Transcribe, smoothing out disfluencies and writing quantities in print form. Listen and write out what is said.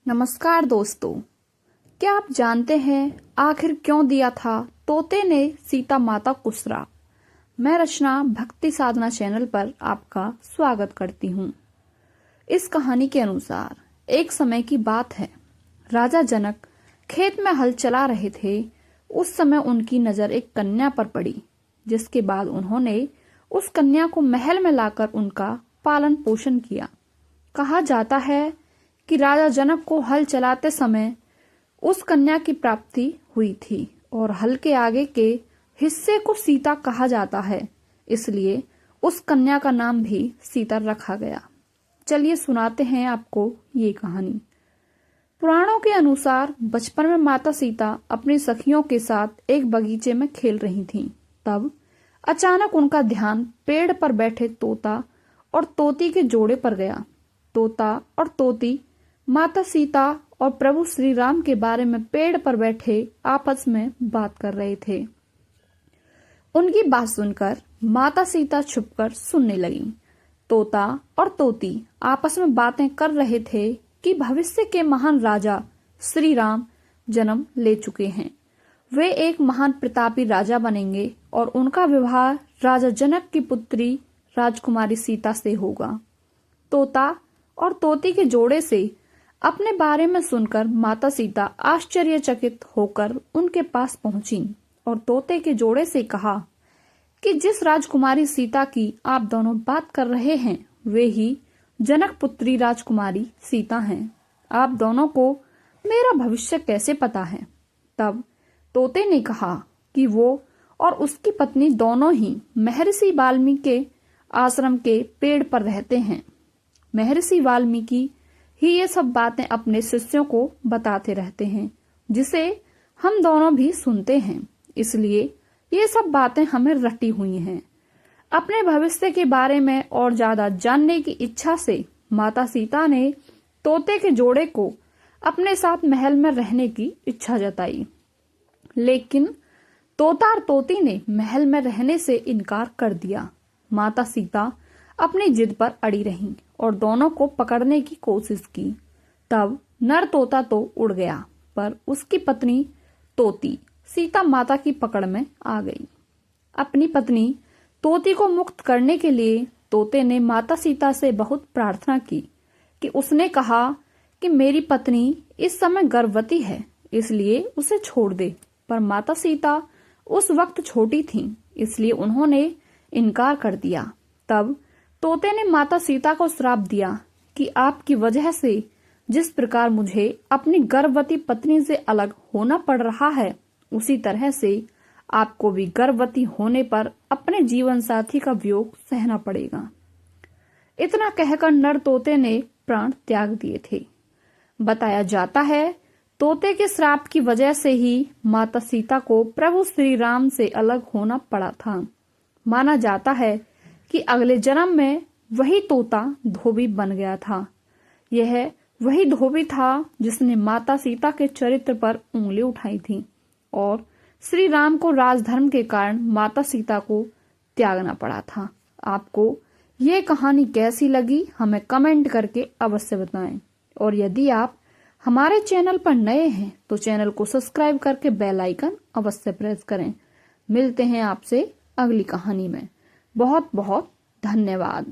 नमस्कार दोस्तों, क्या आप जानते हैं आखिर क्यों दिया था तोते ने सीता माता को श्राप? मैं रचना भक्ति साधना चैनल पर आपका स्वागत करती हूँ। इस कहानी के अनुसार एक समय की बात है। राजा जनक खेत में हल चला रहे थे। उस समय उनकी नजर एक कन्या पर पड़ी, जिसके बाद उन्होंने उस कन्या को महल में लाकर उनका पालन पोषण किया। कहा जाता है कि राजा जनक को हल चलाते समय उस कन्या की प्राप्ति हुई थी और हल के आगे के हिस्से को सीता कहा जाता है, इसलिए उस कन्या का नाम भी सीता रखा गया। चलिए सुनाते हैं आपको ये कहानी। पुराणों के अनुसार बचपन में माता सीता अपनी सखियों के साथ एक बगीचे में खेल रही थीं। तब अचानक उनका ध्यान पेड़ पर बैठे तोता और तोती के जोड़े पर गया। तोता और तोती माता सीता और प्रभु श्री राम के बारे में पेड़ पर बैठे आपस में बात कर रहे थे। उनकी बात सुनकर माता सीता छुपकर सुनने लगी। तोता और तोती आपस में बातें कर रहे थे कि भविष्य के महान राजा श्री राम जन्म ले चुके हैं। वे एक महान प्रतापी राजा बनेंगे और उनका विवाह राजा जनक की पुत्री राजकुमारी सीता से होगा। तोता और तोती के जोड़े से अपने बारे में सुनकर माता सीता आश्चर्यचकित होकर उनके पास पहुंची और तोते के जोड़े से कहा कि जिस राजकुमारी सीता की आप दोनों बात कर रहे हैं, वे ही जनक पुत्री राजकुमारी सीता हैं। आप दोनों को मेरा भविष्य कैसे पता है? तब तोते ने कहा कि वो और उसकी पत्नी दोनों ही महर्षि वाल्मीकि के आश्रम के पेड़ पर रहते हैं। महर्षि वाल्मीकि ही ये सब बातें अपने शिष्यों को बताते रहते हैं, जिसे हम दोनों भी सुनते हैं। इसलिए ये सब बातें हमें रटी हुई हैं। अपने भविष्य के बारे में और ज्यादा जानने की इच्छा से माता सीता ने तोते के जोड़े को अपने साथ महल में रहने की इच्छा जताई, लेकिन तोता और तोती ने महल में रहने से इनकार कर दिया। माता सीता अपनी जिद पर अड़ी रहीं और दोनों को पकड़ने की कोशिश की। तब नर तोता तो उड़ गया, पर उसकी पत्नी तोती सीता माता की पकड़ में आ गई। अपनी पत्नी तोती को मुक्त करने के लिए तोते ने माता सीता से बहुत प्रार्थना की कि उसने कहा कि मेरी पत्नी इस समय गर्भवती है, इसलिए उसे छोड़ दे। पर माता सीता उस वक्त छोटी थीं, इसलिए उन्होंने इनकार कर दिया। तब तोते ने माता सीता को श्राप दिया कि आपकी वजह से जिस प्रकार मुझे अपनी गर्भवती पत्नी से अलग होना पड़ रहा है, उसी तरह से आपको भी गर्भवती होने पर अपने जीवन साथी का वियोग सहना पड़ेगा। इतना कहकर नर तोते ने प्राण त्याग दिए थे। बताया जाता है तोते के श्राप की वजह से ही माता सीता को प्रभु श्री राम से अलग होना पड़ा था। माना जाता है कि अगले जन्म में वही तोता धोबी बन गया था। यह वही धोबी था जिसने माता सीता के चरित्र पर उंगली उठाई थी और श्री राम को राजधर्म के कारण माता सीता को त्यागना पड़ा था। आपको ये कहानी कैसी लगी हमें कमेंट करके अवश्य बताएं, और यदि आप हमारे चैनल पर नए हैं तो चैनल को सब्सक्राइब करके बेल आइकन अवश्य प्रेस करें। मिलते हैं आपसे अगली कहानी में। बहुत बहुत धन्यवाद।